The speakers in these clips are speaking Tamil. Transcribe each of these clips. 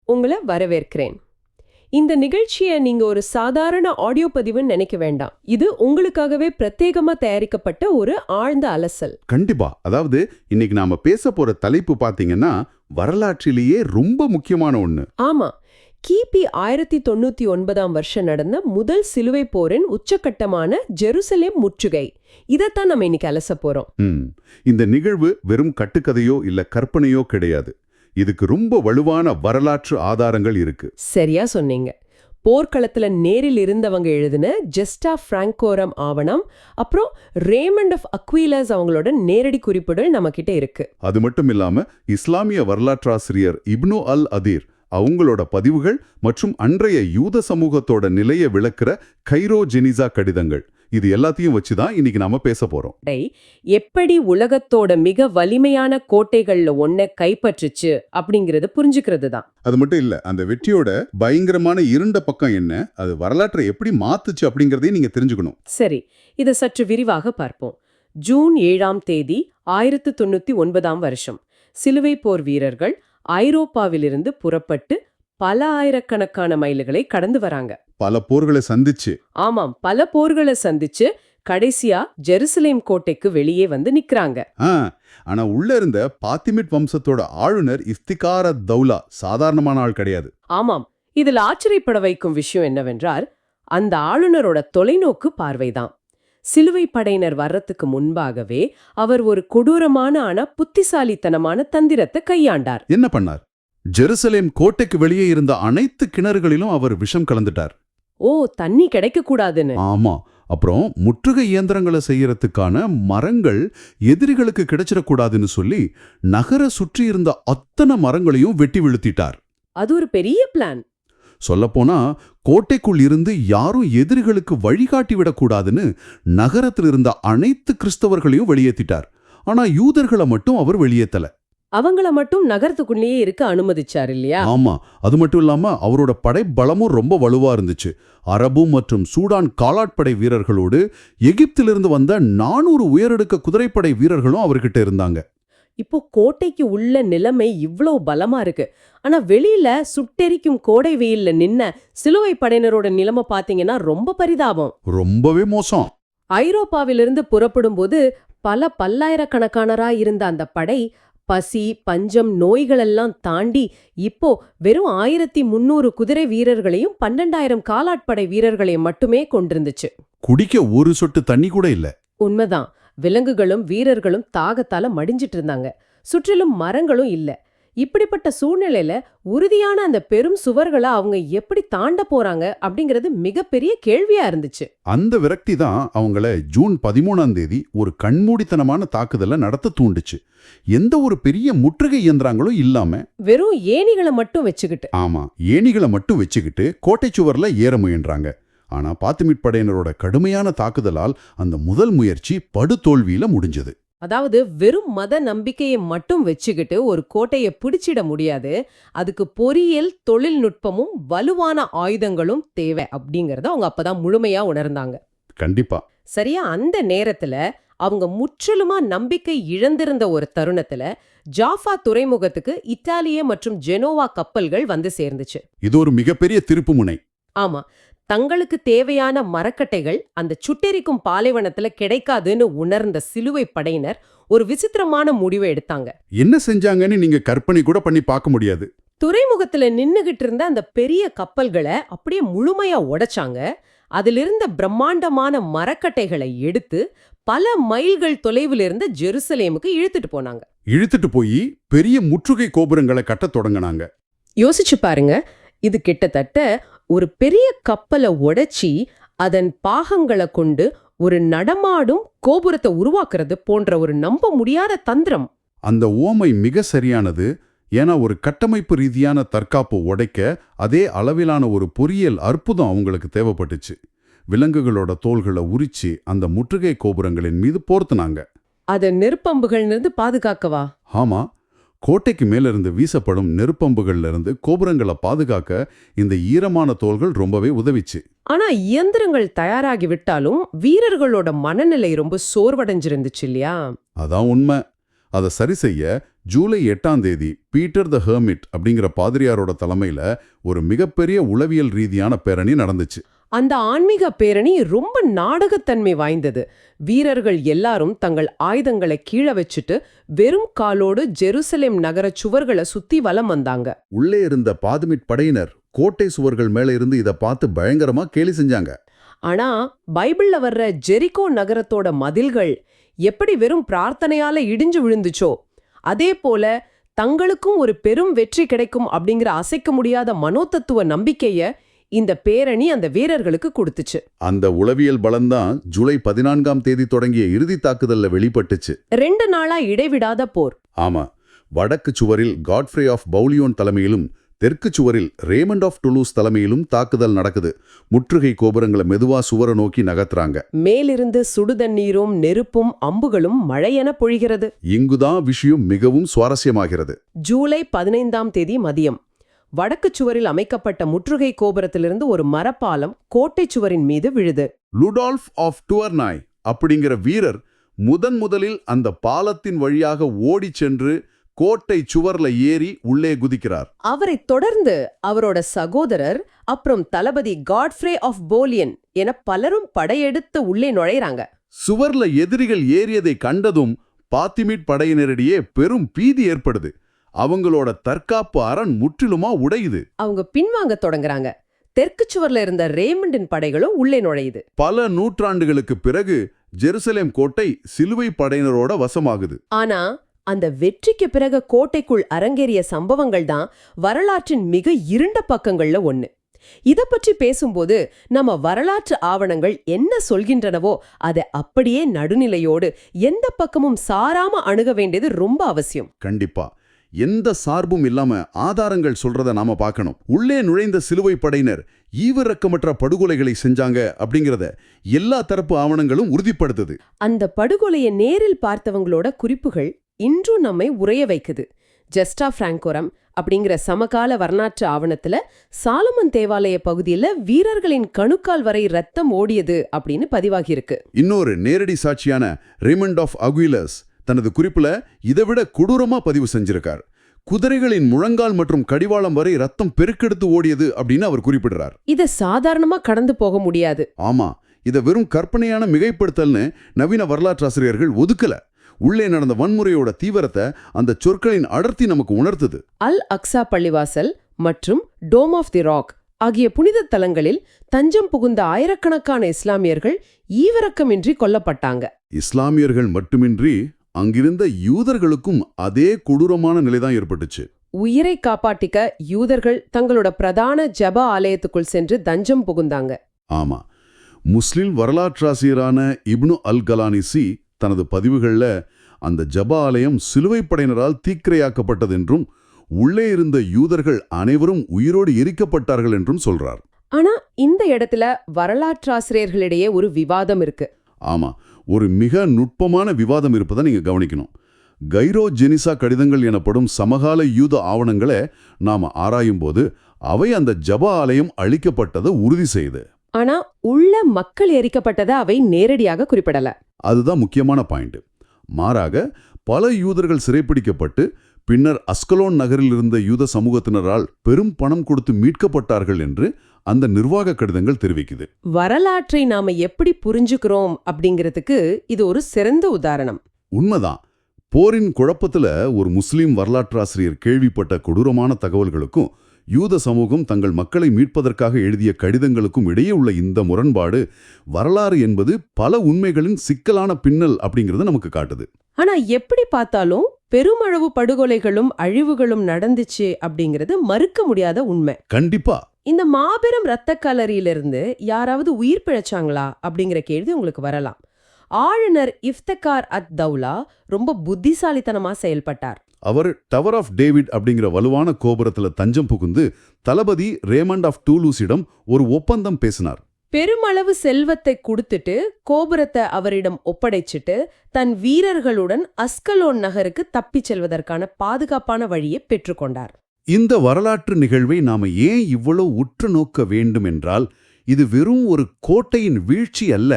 உங்களை வரவேற்கிறேன். இந்த நிகழ்ச்சியை நீங்க ஒரு சாதாரண ஆடியோ பதிவுன்னு நினைக்க வேண்டாம். இது உங்களுக்காகவே பிரத்யேகமா தயாரிக்கப்பட்ட ஒரு ஆழ்ந்த அலசல். கண்டிப்பா. அதாவது இன்னைக்கு நாம பேச போற தலைப்பு பாத்தீங்கன்னா வரலாற்றிலேயே ரொம்ப முக்கியமான ஒண்ணு. ஆமா, கிபி 1099 வருஷம் நடந்த முதல் சிலுவை போரின் உச்சக்கட்டமான ஜெருசலேம் முற்றுகை. இதைத்தான் நம்ம இன்னைக்கு அலச போறோம். இந்த நிகழ்வு வெறும் கட்டுக்கதையோ இல்ல கற்பனையோ கிடையாது. இதுக்கு ரொம்ப வலுவான வரலாற்று ஆதாரங்கள் இருக்கு. சரியா சொன்னீங்க. போர்க்களத்துல நேரில் இருந்தவங்க எழுதின ஜெஸ்டா பிராங்கோரம் ஆவணம், அப்புறம் ரேமண்ட் ஆஃப் அக்வீலஸ் அவங்களோட நேரடி குறிப்புகள் நம்ம கிட்ட இருக்கு. அது மட்டும் இல்லாம இஸ்லாமிய வரலாற்றாசிரியர் இப்னு அல் அதீர் அவங்களோட பதிவுகள் மற்றும் அன்றைய யூத சமூகத்தோட நிலையை விளக்குற கைரோ ஜெனிசா கடிதங்கள், இது எல்லாத்தையும் வச்சுதான் இன்னைக்கு நாம பேச போறோம். எப்படி உலகத்தோட மிக வலிமையான கோட்டைகள்ல ஒன்ன கைப்பற்றுச்சு அப்படிங்கறது புரிஞ்சுக்கிறது தான். அது மட்டும் இல்ல, அந்த வெற்றியோட பயங்கரமான இருண்ட பக்கம் என்ன, அது வரலாற்றை எப்படி மாத்துச்சு அப்படிங்கறதையும் நீங்க தெரிஞ்சுக்கணும். சரி, இதை சற்று விரிவாக பார்ப்போம். ஜூன் 7ஆம் தேதி 1099 வருஷம் சிலுவை போர் வீரர்கள் ஐரோப்பாவிலிருந்து புறப்பட்டு பல ஆயிரக்கணக்கான மைல்களை கடந்து வராங்க. பல போர்களை சந்திச்சு. ஆமாம், பல போர்களை சந்திச்சு கடைசியா ஜெருசலேம் கோட்டைக்கு வெளியே வந்து நிக்கிறாங்க. ஆனா உள்ள இருந்த பாத்திமிட் வம்சத்தோட ஆளுநர் இஃப்திகார் அத்-தௌலா சாதாரணமான ஆள் கிடையாது. ஆமாம், இதுல ஆச்சரியப்பட வைக்கும் விஷயம் என்னவென்றால் அந்த ஆளுநரோட தொலைநோக்கு பார்வைதான். சிலுவை படையினர் வர்றதுக்கு முன்பாகவே அவர் ஒரு கொடூரமான ஆனா புத்திசாலித்தனமான தந்திரத்தை கையாண்டார். என்ன பண்ணார்? ஜெருசலேம் கோட்டைக்கு வெளியே இருந்த அனைத்து கிணறுகளிலும் அவர் விஷம் கலந்துட்டார். ஓ, தண்ணி கிடைக்க கூடாதுன்னு. ஆமா. அப்புறம் முற்றுகை இயந்திரங்களை செய்யறதுக்கான மரங்கள் எதிரிகளுக்கு கிடைச்சிடக்கூடாதுன்னு சொல்லி நகர சுற்றி இருந்த அத்தனை மரங்களையும் வெட்டி வீழ்த்திட்டார். அது ஒரு பெரிய பிளான். சொல்லப்போனா கோட்டைக்குள் இருந்து யாரும் எதிரிகளுக்கு வழிகாட்டி விடக்கூடாதுன்னு நகரத்தில் இருந்த அனைத்து கிறிஸ்தவர்களையும் வெளியேற்றிட்டார். ஆனா யூதர்களை மட்டும் அவர் வெளியேத்தல. அவங்கள மட்டும் நகரத்துக்குள்ளேயே இருக்க அனுமதிச்சார் இல்லையா? ஆமா. அது மட்டும் இல்லாம அவரோட படை பலமும் ரொம்ப வலுவா இருந்துச்சு. அரபு மற்றும் சூடான் காலாட்படை வீரர்களோடு எகிப்திலிருந்து வந்த 400 உயரடுக்க குதிரைப்படை வீரர்களும் அவர்கிட்ட இருந்தாங்க. இப்போ கோட்டைக்கு உள்ள நிலைமை இவ்ளோ பலமா இருக்கு. ஆனா வெளியில சுட்டெரிக்கும் கோடை வெயில்ல நின்ன சிலுவை படையினரோட நிலைமை பாத்தீங்கன்னா ரொம்ப பரிதாபம். ரொம்பவே மோசம். ஐரோப்பாவிலிருந்து புறப்படும் போது பல பல்லாயிரக்கணக்கானரா இருந்த அந்த படை பசி, பஞ்சம், நோய்களெல்லாம் தாண்டி இப்போ வெறும் 1300 குதிரை வீரர்களையும் 12,000 காலாட்படை வீரர்களையும் மட்டுமே கொண்டிருந்துச்சு. குடிக்க ஒரு சொட்டு தண்ணி கூட இல்ல. உண்மைதான். விலங்குகளும் வீரர்களும் தாகத்தால மடிஞ்சிட்டு இருந்தாங்க. சுற்றிலும் மரங்களும் இல்ல. இப்படிப்பட்ட சூழ்நிலையில உறுதியான அந்த பெரும் சுவர்களை அவங்க எப்படி தாண்ட போறாங்க அப்படிங்கிறது மிகப்பெரிய கேள்வியா இருந்துச்சு. அந்த விரக்தி தான் அவங்கள ஜூன் 13ஆம் தேதி ஒரு கண்மூடித்தனமான தாக்குதலை நடத்த தூண்டுச்சு. எந்த ஒரு பெரிய முற்றுகை இயந்திரங்களும் இல்லாம வெறும் ஏணிகளை மட்டும் வச்சுக்கிட்டு. ஆமா, ஏணிகளை மட்டும் வச்சுக்கிட்டு கோட்டை சுவர்ல ஏற முயன்றாங்க. ஆனா பாத்திமிட் படையினரோட கடுமையான தாக்குதலால் அந்த முதல் முயற்சி படுதோல்வியில முடிஞ்சது. அதாவது வெறும் மத நம்பிக்கையை மட்டும் வச்சுக்கிட்டு ஒரு கோட்டையை பிடிச்சிட முடியாது. அதுக்கு பொறியியல் தொழில்நுட்பமும் வலுவான ஆயுதங்களும் தேவை அப்படிங்கறத அவங்க அப்பதான் முழுமையா உணர்ந்தாங்க. கண்டிப்பா. சரியா அந்த நேரத்துல அவங்க முற்றிலுமா நம்பிக்கை இழந்திருந்த ஒரு தருணத்துல ஜாஃபா துறைமுகத்துக்கு இத்தாலிய மற்றும் ஜெனோவா கப்பல்கள் வந்து சேர்ந்துச்சு. இது ஒரு மிகப்பெரிய திருப்பு முனை. ஆமா, தங்களுக்கு தேவையான மரக்கட்டைகள் அந்த சுட்டெரிக்கும் பாலைவனத்துல கிடைக்காதுன்னு உணர்ந்த சிலுவை படையினர் ஒரு விசித்திரமான முடிவை எடுத்தாங்க. என்ன செஞ்சாங்கன்னு நீங்க கற்பனை கூட பண்ணி பார்க்க முடியாது. துறைமுகத்துல நின்னுகிட்டு இருந்த அந்த பெரிய கப்பல்களை அப்படியே முழுமையா உடைச்சாங்க. அதிலிருந்த பிரம்மாண்டமான மரக்கட்டைகளை எடுத்து பல மைல்கள் தொலைவில் இருந்த ஜெருசலேமுக்கு இழுத்துட்டு போனாங்க. இழுத்துட்டு போய் பெரிய முற்றுகை கோபுரங்களை கட்டத் தொடங்கினாங்க. யோசிச்சு பாருங்க, இது கிட்டத்தட்ட ஒரு பெரிய கப்பலை உடைச்சி அதன் பாகங்களை கொண்டு ஒரு நடமாடும் கோபுரத்தை உருவாக்குறது போன்ற ஒரு நம்ப முடியாத தந்திரம். அந்த உவமை மிக சரியானது. ஏன்னா ஒரு கட்டமைப்பு ரீதியான தற்காப்பு உடைக்க அதே அளவிலான ஒரு பொறியியல் அற்புதம் அவங்களுக்கு தேவைப்பட்டுச்சு. விலங்குகளோட தோள்களை உரிச்சு அந்த முற்றுகை கோபுரங்களின் மீது போர்த்துனாங்க. அத நெருப்பம்புகள்னு பாதுகாக்கவா? ஆமா, கோட்டைக்கு மேலிருந்து வீசப்படும் நெருப்பம்புகள்ல இருந்து கோபுரங்களை பாதுகாக்க இந்த ஈரமான தோள்கள் ரொம்பவே உதவிச்சு. ஆனா இயந்திரங்கள் தயாராகி விட்டாலும் வீரர்களோட மனநிலை ரொம்ப சோர்வடைஞ்சிருந்துச்சு இல்லையா? அதான் உண்மை. அதை சரி செய்ய ஜூலை 8ஆம் தேதி பீட்டர் த ஹெர்மிட் அப்படிங்கிற பாதிரியாரோட தலைமையில ஒரு மிகப்பெரிய உளவியல் ரீதியான பேரணி நடந்துச்சு. அந்த ஆன்மீக பேரணி ரொம்ப நாடகத்தன்மை வாய்ந்தது. வீரர்கள் எல்லாரும் தங்கள் ஆயுதங்களை கீழே வச்சுட்டு வெறும் காலோடு ஜெருசலேம் நகர சுவர்களை சுத்தி வலம் வந்தாங்க. உள்ளே இருந்த பாதுமிட் படையினர் கோட்டை சுவர்கள் மேல இருந்து இதை பார்த்து பயங்கரமா கேலி செஞ்சாங்க. ஆனா பைபிள்ல வர்ற ஜெரிகோ நகரத்தோட மதில்கள் எப்படி வெறும் பிரார்த்தனையால இடிஞ்சு விழுந்துச்சோ அதே போல தங்களுக்கும் ஒரு பெரும் வெற்றி கிடைக்கும் அப்படிங்கிற அசைக்க முடியாத மனோதத்துவ நம்பிக்கைய இந்த பேரணி அந்த வீரர்களுக்கு கொடுத்துச்சு. அந்த உளவியல் பலம்தான் ஜூலை 14ஆம் தேதி தொடங்கிய இறுதி தாக்குதல்ல வெளிப்பட்டுச்சு. 2 நாளா இடைவிடாத போர். ஆமா, வடக்கு சுவரில் காட்ஃப்ரே ஆஃப் பவுலியோன் தலைமையிலும் தெற்கு சுவரில் ரேமண்ட் ஆஃப் டுலூஸ் தலைமையிலும் தாக்குதல் நடக்குது. முற்றுகை கோபுரங்களை மெதுவா சுவரை நோக்கி நகர்த்துறாங்க. மேலிருந்து சுடுதண்ணீரும் நெருப்பும் அம்புகளும் மழையென பொழிகிறது. இங்குதான் விஷயம் மிகவும் சுவாரஸ்யமாகிறது. ஜூலை 15ஆம் தேதி மதியம் வடக்கு சுவரில் அமைக்கப்பட்ட முற்றுகை கோபுரத்திலிருந்து ஒரு மரப்பாலம் கோட்டை சுவரின் மீது விழுது. லுடால்ஃப் ஆஃப் டுவர்னாய் அப்படிங்கிற வீரர் முதலில் அந்த பாலத்தின் வழியாக ஓடிச் சென்று கோட்டை சுவர்ல ஏறி உள்ளே குதிக்கிறார். அவரை தொடர்ந்து அவரோட சகோதரர் அப்புறம் தளபதி காட்ஃப்ரே ஆஃப் போலியன் என பலரும் படையெடுத்து உள்ளே நுழைறாங்க. சுவர்ல எதிரிகள் ஏறியதை கண்டதும் பாத்திமிட் படையினரிடையே பெரும் பீதி ஏற்படுது. அவங்களோட தற்காப்பு அரண் முற்றிலுமா உடையுது. அவங்க பின்வாங்க தொடங்குறாங்க. தெற்கு சுவர்ல இருந்த ரேமண்டின் படைகளும் உள்ளே நுழையுது. பல நூற்றாண்டுகளுக்கு பிறகு ஜெருசலேம் கோட்டை சிலுவை படையினரோட வசமாகுது. ஆனா அந்த வெற்றிக்கு பிறகு கோட்டைக்குள் அரங்கேறிய சம்பவங்கள் தான் வரலாற்றின் மிக இருண்ட பக்கங்கள்ல ஒண்ணு. இத பற்றி பேசும்போது நம்ம வரலாற்று ஆவணங்கள் என்ன சொல்கின்றனவோ அதை அப்படியே நடுநிலையோடு எந்த பக்கமும் சாராம அணுக வேண்டியது ரொம்ப அவசியம். கண்டிப்பா எந்த சார்பும் இல்லாம ஆதாரங்கள் சொல்றத நாம பார்க்கணும். உள்ளே நுழைந்த சிலுவை படையினர் ஈவிரக்கமற்ற படுகொலைகளை செஞ்சாங்க அப்படிங்கறத எல்லா தரப்பு ஆவணங்களும் உறுதிப்படுத்துது. அந்த படுகொலையை நேரில் பார்த்தவங்களோட குறிப்புகள் இன்றும் நம்மை உறைய வைக்குது. ஜெஸ்டா பிராங்கோரம் அப்படிங்கிற சமகால வரலாற்று ஆவணத்துல சாலமன் தேவாலய பகுதியில வீரர்களின் கணுக்கால் வரை ரத்தம் ஓடியது அப்படின்னு பதிவாகியிருக்கு. இன்னொரு நேரடி சாட்சியான ரேமண்ட் ஆஃப் அகுயிலஸ் தனது குறிப்புல இதைவிட கொடூரமா பதிவு செஞ்சிருக்கார். குதிரைகளின் முழங்கால் மற்றும் கடிவாளம் வரை ரத்தம் பெருக்கெடுத்து ஓடியது அப்படின்னு அவர் குறிப்பிடுறார். இத சாதாரணமா கடந்து போக முடியாது. ஆமா, இத வெறும் கற்பனையான மிகைப்படுத்தல்னு நவீன வரலாற்றாசிரியர்கள் ஒதுக்கல. உள்ளே நடந்த வன்முறையோட தீவிரத்தை அந்த சொற்களின் அடர்த்தி நமக்கு உணர்த்துது. அல் அக்ஸா பள்ளிவாசல் மற்றும் டோம் ஆஃப் தி ராக் ஆகிய புனித தலங்களில் தஞ்சம் புகுந்த ஆயிரக்கணக்கான இஸ்லாமியர்கள் ஈவிரக்கமின்றி கொல்லப்பட்டாங்க. இஸ்லாமியர்கள் மட்டுமின்றி அங்கிருந்த யூதர்களுக்கும் அதே கொடூரமான நிலைதான் ஏற்பட்டுச்சு. உயிரை காப்பாற்றிக்க யூதர்கள் தங்களோட பிரதான ஜப ஆலயத்துக்குள் சென்று தஞ்சம் புகுந்தாங்க. ஆமா, முஸ்லிம் வரலாற்றாசிரியரான இப்னு அல் கலானிசி தனது பதிவுகள்ல அந்த ஜப ஆலயம் சிலுவை படையினரால் தீக்கிரையாக்கப்பட்டது என்றும் உள்ளே இருந்த யூதர்கள் அனைவரும் உயிரோடு எரிக்கப்பட்டார்கள் என்றும் சொல்றார். ஆனா இந்த இடத்துல வரலாற்றாசிரியர்களிடையே ஒரு விவாதம் இருக்கு. ஆமா, ஒரு மிக நுட்பமான விவாதம் இருப்பதை நீங்க கவனிக்கணும். கைரோ ஜெனிசா கடிதங்கள் எனப்படும் சமகால யூத ஆவணங்களை நாம ஆராயும் போது அவை அந்த ஜப ஆலயம் அழிக்கப்பட்டதை உறுதி செய்யுது. ஆனா உள்ள மக்கள் எரிக்கப்பட்டதை அவை நேரடியாக குறிப்பிடல. அதுதான் முக்கியமான பாயிண்ட். மாறாக பல யூதர்கள் சிறைப்பிடிக்கப்பட்டு பின்னர் அஸ்கலோன் நகரில் இருந்த யூத சமூகத்தினரால் பெரும் பணம் கொடுத்து மீட்கப்பட்டார்கள் என்று அந்த நிர்வாக கடிதங்கள் தெரிவிக்குது. வரலாற்றை நாம எப்படி புரிஞ்சுக்கிறோம் அப்படிங்கிறதுக்கு இது ஒரு சிறந்த உதாரணம். உண்மைதான். போரின் குழப்பத்துல ஒரு முஸ்லீம் வரலாற்றாசிரியர் கேள்விப்பட்ட கொடூரமான தகவல்களுக்கும் யூத சமூகம் தங்கள் மக்களை மீட்பதற்காக எழுதிய கடிதங்களுக்கும் இடையே உள்ள இந்த முரண்பாடு வரலாறு என்பது பல உண்மைகளின் சிக்கலான பின்னல் அப்படிங்கறத நமக்கு காட்டுது. ஆனா எப்படி பார்த்தாலும் பெருமளவு படுகொலைகளும் அழிவுகளும் நடந்துச்சு அப்படிங்கிறது மறுக்க முடியாத உண்மை. கண்டிப்பா. இந்த மாபெரும் இரத்த கலரியிலிருந்து யாராவது உயிர் பிழைச்சாங்களா அப்படிங்கிற கேள்வி உங்களுக்கு வரலாம். ஆளுநர் இஃப்தகார் அத் தௌலா ரொம்ப புத்திசாலித்தனமா செயல்பட்டார். அவர் டவர் ஆஃப் டேவிட் அப்படிங்கிற வலுவான கோபுரத்துல தஞ்சம் புகுந்து தளபதி ரேமண்ட் ஆஃப் டூலூஸிடம் ஒரு ஒப்பந்தம் பேசினார். பெருமளவு செல்வத்தை கொடுத்துட்டு கோபுரத்தை அவரிடம் ஒப்படைச்சிட்டு தன் வீரர்களுடன் அஸ்கலோன் நகருக்கு தப்பிச் செல்வதற்கான பாதுகாப்பான வழியை பெற்றுக்கொண்டார். இந்த வரலாற்று நிகழ்வை நாம ஏன் இவ்வளவு உற்று நோக்க வேண்டும் என்றால் இது வெறும் ஒரு கோட்டையின் வீழ்ச்சி அல்ல.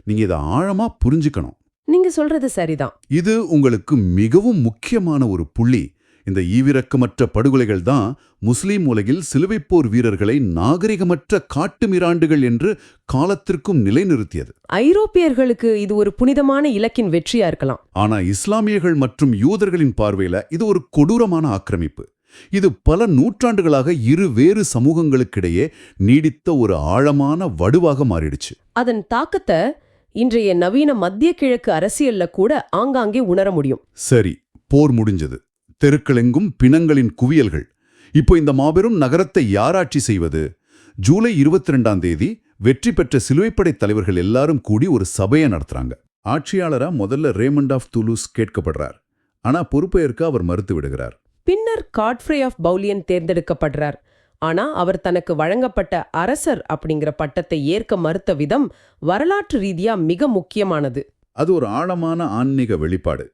நீங்க இதை ஆழமா புரிஞ்சுக்கணும். நீங்க சொல்றது சரிதான். இது உங்களுக்கு மிகவும் முக்கியமான ஒரு புள்ளி. இந்த ஈவிரக்கமற்ற படுகொலைகள் தான் முஸ்லீம் உலகில் சிலுவைப்போர் வீரர்களை நாகரிகமற்ற காட்டுமிராண்டுகள் என்று காலத்திற்கும் நிலைநிறுத்தியது. ஐரோப்பியர்களுக்கு இது ஒரு புனிதமான இலக்கின் வெற்றியா இருக்கலாம். ஆனா இஸ்லாமியர்கள் மற்றும் யூதர்களின் பார்வையில இது ஒரு கொடூரமான ஆக்கிரமிப்பு. இது பல நூற்றாண்டுகளாக இரு வேறு சமூகங்களுக்கிடையே நீடித்த ஒரு ஆழமான வடுவாக மாறிடுச்சு. அதன் தாக்கத்தை இன்றைய நவீன மத்திய கிழக்கு அரசியல்ல கூட ஆங்காங்கே உணர முடியும். சரி, போர் முடிஞ்சது. தெருக்களெங்கும் பிணங்களின் குவியல்கள். இப்போ இந்த மாபெரும் நகரத்தை யார் ஆட்சி செய்வது? ஜூலை 22ஆம் தேதி வெற்றி பெற்ற சிலுவைப்படை தலைவர்கள் எல்லாரும் கூடி ஒரு சபையை நடத்துறாங்க. ஆட்சியாளரா முதல்ல ரேமண்ட் ஆஃப் துலூஸ் கேட்கப்படுறார். ஆனா பொறுப்பேற்க அவர் மறுத்து விடுகிறார். பின்னர் காட்ஃப்ரே ஆஃப் பவுலியன் தேர்ந்தெடுக்கப்படுறார். ஆனா அவர் தனக்கு வழங்கப்பட்ட அரசர் அப்படிங்கிற பட்டத்தை ஏற்க மறுத்த விதம் வரலாற்று ரீதியா மிக முக்கியமானது. அது ஒரு ஆழமான ஆன்மீக வெளிப்பாடு.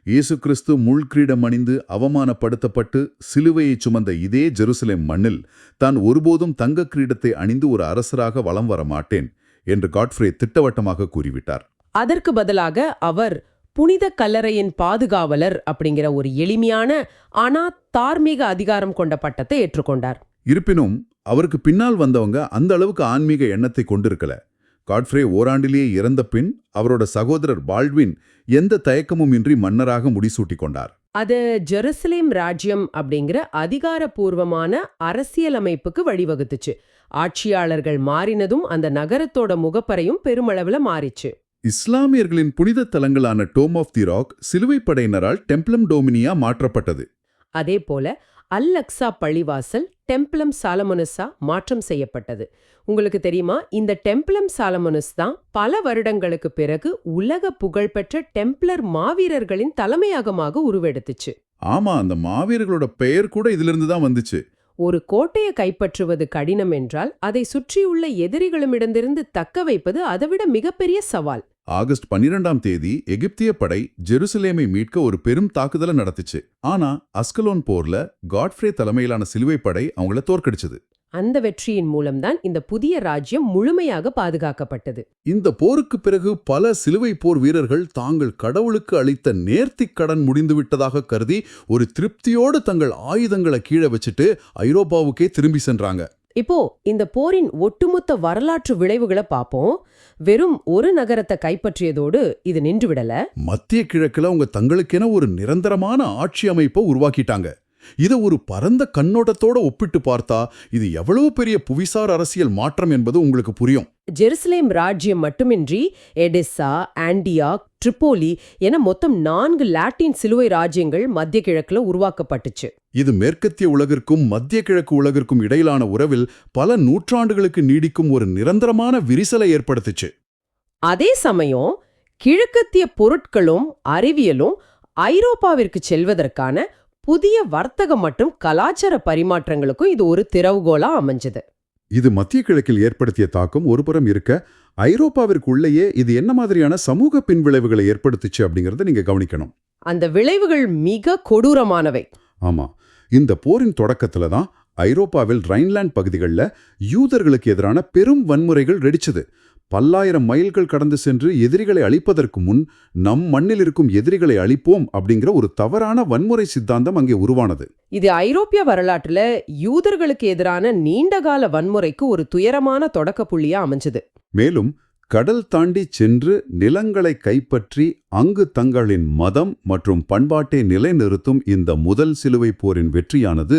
இயேசு கிறிஸ்து முள்கிரீடம் அணிந்து அவமானப்படுத்தப்பட்டு சிலுவையை சுமந்த இதே ஜெருசலேம் மண்ணில் தான் ஒருபோதும் தங்க கிரீடத்தை அணிந்து ஒரு அரசராக வலம் வர மாட்டேன் என்று காட்ஃப்ரே திட்டவட்டமாக கூறிவிட்டார். அதற்கு பதிலாக அவர் புனித கல்லறையின் பாதுகாவலர் அப்படிங்கிற ஒரு எளிமையான ஆனா தார்மீக அதிகாரம் கொண்ட பட்டத்தை ஏற்றுக்கொண்டார். இருப்பினும் அவருக்கு பின்னால் வந்தவங்க அந்த அளவுக்கு ஆன்மீக எண்ணத்தை கொண்டிருக்கல. காட்ஃப்ரே ஓராண்டிலேயே இறந்த பின் அவரோட சகோதரர் பால்ட்வின் எந்த தயக்கமும் இன்றி மன்னராக முடிசூட்டி கொண்டார். அது ஜெருசலேம் ராஜ்யம் அப்படிங்கிற அதிகாரப்பூர்வமான அரசியலமைப்புக்கு வழிவகுத்துச்சு. ஆட்சியாளர்கள் மாறினதும் அந்த நகரத்தோட முகப்பறையும் பெருமளவுல மாறிச்சு. இஸ்லாமியர்களின் புனித தலங்களான டோம் ஆஃப் தி ராக் சிலுவைப் படையினரால் டெம்ப்ளம் டோமினியா மாற்றப்பட்டது. அதே போல அல் அக்ஸா பள்ளிவாசல் டெம்ப்ளம் சாலமோனஸா மாற்றம் செய்யப்பட்டது. உங்களுக்கு தெரியுமா, இந்த டெம்ப்ளம் சாலமோனஸ் தான் பல வருடங்களுக்கு பிறகு உலக புகழ்பெற்ற டெம்ப்ளர் மாவீரர்களின் தலைமையகமாக உருவெடுத்துச்சு. ஆமா, அந்த மாவீரர்களோட பெயர் கூட இதிலிருந்து தான் வந்துச்சு. ஒரு கோட்டையை கைப்பற்றுவது கடினம் என்றால் அதை சுற்றியுள்ள எதிரிகளிடமிருந்து தக்க வைப்பது அதைவிட மிகப்பெரிய சவால். ஆகஸ்ட் 12ஆம் தேதி எகிப்திய படை ஜெருசலேமை மீட்க ஒரு பெரும் தாக்குதலை நடத்துச்சு. ஆனா அஸ்கலோன் போர்ல காட்ஃப்ரே தலைமையிலான சிலுவைப் படை அவங்கள தோற்கடிச்சது. அந்த வெற்றியின் மூலம்தான் இந்த புதிய ராஜ்யம் முழுமையாக பாதுகாக்கப்பட்டது. இந்த போருக்கு பிறகு பல சிலுவை போர் வீரர்கள் தாங்கள் கடவுளுக்கு அளித்த நேர்த்திக் கடன் முடிந்துவிட்டதாக கருதி ஒரு திருப்தியோடு தங்கள் ஆயுதங்களை கீழே வச்சுட்டு ஐரோப்பாவுக்கே திரும்பி சென்றாங்க. இப்போ இந்த போரின் ஒட்டுமொத்த வரலாற்று விளைவுகளை பார்ப்போம். வெறும் ஒரு நகரத்தை கைப்பற்றியதோடு இது நின்றுவிடல. மத்திய கிழக்குல அவங்க தங்களுக்கென ஒரு நிரந்தரமான ஆட்சி அமைப்பை உருவாக்கிட்டாங்க. இதை ஒரு பரந்த கண்ணோட்டத்தோட ஒப்பிட்டு பார்த்தா இது எவ்வளவு பெரிய புவிசார் அரசியல் மாற்றம் என்பது உங்களுக்கு புரியும். ஜெருசலேம் ராஜ்யம் மட்டுமின்றி எடிசா, ஆண்டியாக், ட்ரிப்போலி என மொத்தம் 4 லாட்டின் சிலுவை ராஜ்யங்கள் மத்திய கிழக்குல உருவாக்கப்பட்டுச்சு. இது மேற்கத்திய உலகிற்கும் மத்திய கிழக்கு உலகிற்கும் இடையிலான உறவில் பல நூற்றாண்டுகளுக்கு நீடிக்கும் ஒரு நிரந்தரமான விரிசலை ஏற்படுத்துச்சு. அதே சமயம் கிழக்கத்திய பொருட்களும் அறிவியலும் ஐரோப்பாவிற்கு செல்வதற்கான புதிய வர்த்தக மற்றும் கலாச்சார பரிமாற்றங்களுக்கும் இது ஒரு திறவுகோலா அமைஞ்சது. இது மத்திய கிழக்கில் ஏற்படுத்திய தாக்கம் ஒருபுறம் இருக்க, ஐரோப்பாவிற்குள்ளேயே இது என்ன மாதிரியான சமூக பின்விளைவுகளை ஏற்படுத்துச்சு அப்படிங்கறத நீங்க கவனிக்கணும். அந்த விளைவுகள் மிக கொடூரமானவை. ஆமா, இந்த போரின் தொடக்கத்துல தான் ஐரோப்பாவில் ரைன்லாண்ட் பகுதிகளில் யூதர்களுக்கு எதிரான பெரும் வன்முறைகள் வெடிச்சது. பல்லாயிரம் மைல்கள் கடந்து சென்று எதிரிகளை அழிப்பதற்கு முன் நம் மண்ணில் இருக்கும் எதிரிகளை அழிப்போம் அப்படிங்கிற ஒரு தவறான வன்முறை சித்தாந்தம் அங்கே உருவானது. இது ஐரோப்பிய வரலாற்றுல யூதர்களுக்கு எதிரான நீண்டகால வன்முறைக்கு ஒரு துயரமான தொடக்க புள்ளியா அமைஞ்சது. மேலும் கடல் தாண்டி சென்று நிலங்களை கைப்பற்றி அங்கு தங்களின் மதம் மற்றும் பண்பாட்டை நிலைநிறுத்தும் இந்த முதல் சிலுவை போரின் வெற்றியானது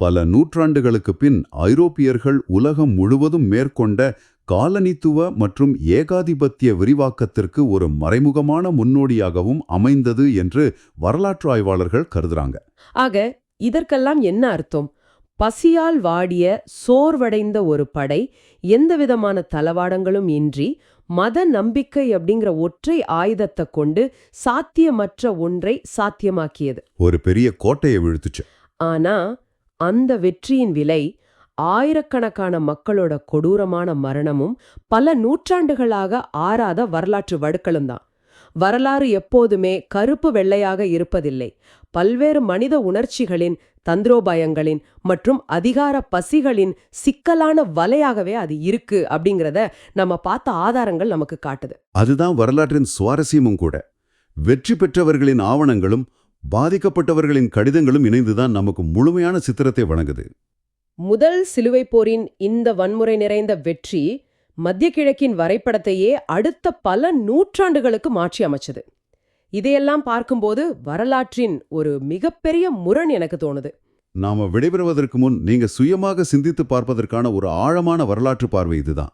பல நூற்றாண்டுகளுக்கு பின் ஐரோப்பியர்கள் உலகம் முழுவதும் மேற்கொண்ட காலனித்துவ மற்றும் ஏகாதிபத்திய விரிவாக்கத்திற்கு ஒரு மறைமுகமான முன்னோடியாகவும் அமைந்தது என்று வரலாற்று ஆய்வாளர்கள் கருதுறாங்க. ஆக இதற்கெல்லாம் என்ன அர்த்தம்? பசியால் வாடிய சோர்வடைந்த ஒரு படை எந்தவிதமான தளவாடங்களும் இன்றி மத நம்பிக்கை அப்படிங்கிற ஒற்றை ஆயுதத்தை கொண்டு சாத்தியமற்ற ஒன்றை சாத்தியமாக்கியது. ஒரு பெரிய கோட்டையை வீழ்த்துச்சு. ஆனா அந்த வெற்றியின் விலை ஆயிரக்கணக்கான மக்களோட கொடூரமான மரணமும் பல நூற்றாண்டுகளாக ஆறாத வரலாற்று வடுக்களும் தான். வரலாறு எப்போதுமே கருப்பு வெள்ளையாக இருப்பதில்லை. பல்வேறு மனித உணர்ச்சிகளின், தந்திரோபாயங்களின் மற்றும் அதிகார பசிகளின் சிக்கலான வலையாகவே அது இருக்கு அப்படிங்கிறத நம்ம பார்த்த ஆதாரங்கள் நமக்கு காட்டுது. அதுதான் வரலாற்றின் சுவாரஸ்யமும் கூட. வெற்றி பெற்றவர்களின் ஆவணங்களும் பாதிக்கப்பட்டவர்களின் கடிதங்களும் இணைந்துதான் நமக்கு முழுமையான சித்திரத்தை வழங்குது. முதல் சிலுவைப் போரின் இந்த வன்முறை நிறைந்த வெற்றி மத்திய கிழக்கின் வரைபடத்தையே அடுத்த பல நூற்றாண்டுகளுக்கு மாற்றி அமைச்சது. இதையெல்லாம் பார்க்கும்போது வரலாற்றின் ஒரு மிகப்பெரிய முரண் எனக்கு தோணுது. நாம விடைபெறுவதற்கு முன் நீங்க சுயமாக சிந்தித்து பார்ப்பதற்கான ஒரு ஆழமான வரலாற்று பார்வை இதுதான்.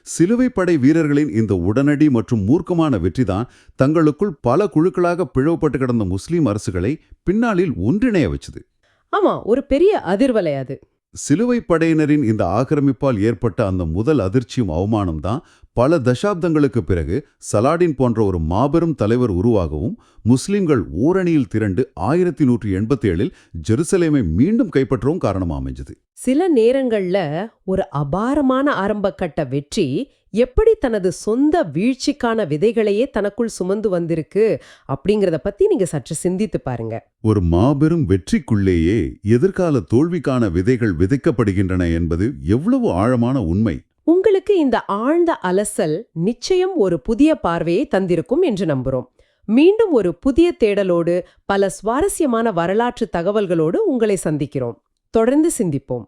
சிலுவைப்படை வீரர்களின் இந்த உடனடி மற்றும் மூர்க்கமான வெற்றிதான் தங்களுக்குள் பல குழுக்களாக பிளவுபட்டு கிடந்த முஸ்லிம் அரசுகளை பின்னாளில் ஒன்றிணைய வச்சுது. ஆமா, ஒரு பெரிய அதிர்வலை அது. சிலுவைப் படையினரின் இந்த ஆக்கிரமிப்பால் ஏற்பட்ட அந்த முதல் அதிர்ச்சியும் அவமானம் தான் பல தசாப்தங்களுக்கு பிறகு சலாடின் போன்ற ஒரு மாபெரும் தலைவர் உருவாகவும் முஸ்லிம்கள் ஓரணியில் திரண்டு 1187 ஜெருசலேமை மீண்டும் கைப்பற்றவும் காரணமா அமைஞ்சது. சில நேரங்கள்ல ஒரு அபாரமான ஆரம்பக்கட்ட வெற்றி எப்படி தனது சொந்த வீழ்ச்சிக்கான விதைகளையே தனக்குள் சுமந்து வந்திருக்கு அப்படிங்கறத பத்தி நீங்க சற்று சிந்தித்து பாருங்க. ஒரு மாபெரும் வெற்றிக்குள்ளேயே எதிர்கால தோல்விக்கான விதைகள் விதைக்கப்படுகின்றன என்பது எவ்வளவு ஆழமான உண்மை. உங்களுக்கு இந்த ஆழ்ந்த அலசல் நிச்சயம் ஒரு புதிய பார்வையை தந்திருக்கும் என்று நம்புறோம். மீண்டும் ஒரு புதிய தேடலோடு பல சுவாரஸ்யமான வரலாற்று தகவல்களோடு உங்களை சந்திக்கிறோம். தொடர்ந்து சிந்திப்போம்.